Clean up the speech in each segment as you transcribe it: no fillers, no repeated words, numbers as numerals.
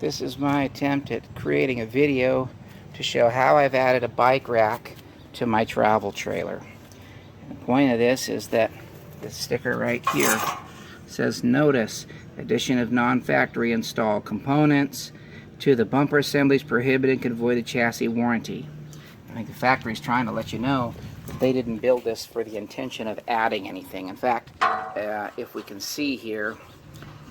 This is my attempt at creating a video to show how I've added a bike rack to my travel trailer. And the point of this is that this sticker right here says, notice, addition of non-factory installed components to the bumper assemblies prohibited, could void the chassis warranty. I think the factory's trying to let you know that they didn't build this for the intention of adding anything. In fact, if we can see here,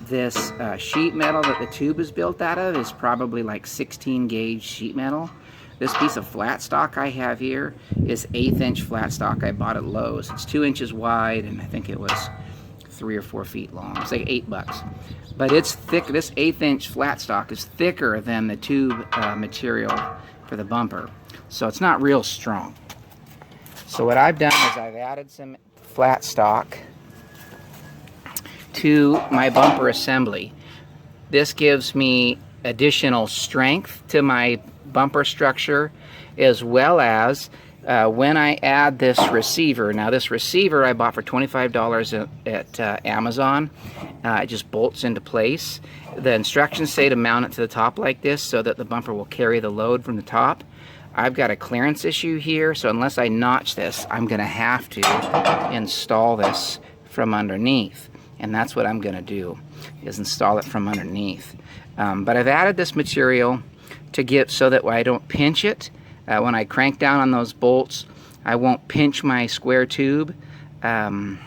this sheet metal that the tube is built out of is probably like 16 gauge sheet metal. This piece of flat stock I have here is 1/8 inch flat stock I bought at Lowe's. It's 2 inches wide and I think it was 3 or 4 feet long. It's like $8. But it's thick. This 1/8 inch flat stock is thicker than the tube material for the bumper. So it's not real strong. So what I've done is I've added some flat stock to my bumper assembly. This gives me additional strength to my bumper structure, as well as when I add this receiver. Now this receiver I bought for $25 at Amazon. It just bolts into place. The instructions say to mount it to the top like this so that the bumper will carry the load from the top. I've got a clearance issue here, so unless I notch this, I'm going to have to install this from underneath. And that's what I'm going to do, is install it from underneath. But I've added this material to get so that I don't pinch it. When I crank down on those bolts, I won't pinch my square tube. And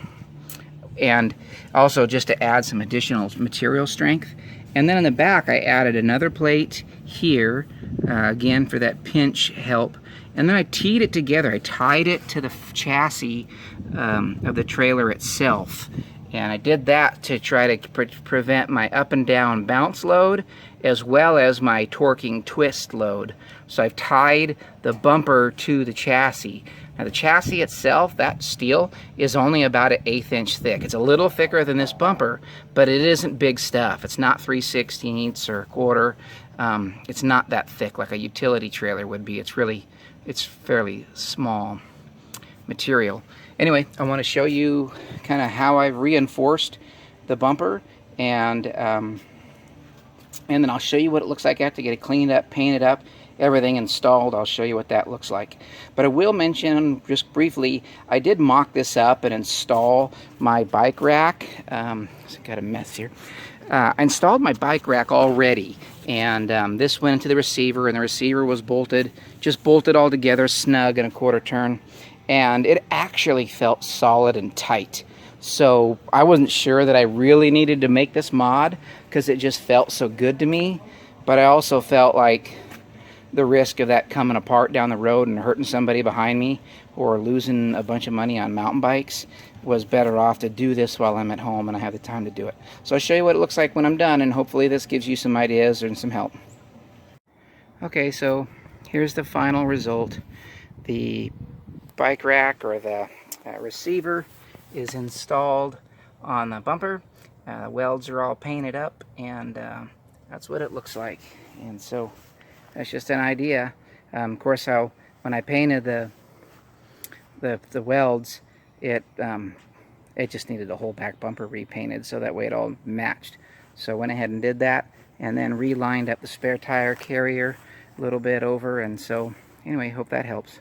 also just to add some additional material strength. And then in the back, I added another plate here, again for that pinch help. And then I teed it together. I tied it to the chassis of the trailer itself. And I did that to try to prevent my up and down bounce load, as well as my torquing twist load. So I've tied the bumper to the chassis. Now the chassis itself, that steel, is only about 1/8 inch thick. It's a little thicker than this bumper, but it isn't big stuff. It's not 3/16 or 1/4. It's not that thick like a utility trailer would be. It's fairly small material. Anyway, I want to show you kind of how I've reinforced the bumper, and then I'll show you what it looks like after I get it cleaned up, painted up, everything installed. I'll show you what that looks like. But I will mention just briefly, I did mock this up and install my bike rack. I've got a mess here. I installed my bike rack already, and this went into the receiver, and the receiver was just bolted all together, snug in a 1/4 turn. And it actually felt solid and tight. So I wasn't sure that I really needed to make this mod because it just felt so good to me. But I also felt like the risk of that coming apart down the road and hurting somebody behind me or losing a bunch of money on mountain bikes was better off to do this while I'm at home and I have the time to do it. So I'll show you what it looks like when I'm done, and hopefully this gives you some ideas and some help. Okay, so here's the final result. The bike rack, or the receiver, is installed on the bumper. The welds are all painted up, and that's what it looks like. And so that's just an idea. Of course, how when I painted the welds, it just needed the whole back bumper repainted so that way it all matched. So I went ahead and did that, and then relined up the spare tire carrier a little bit over. And so anyway, hope that helps.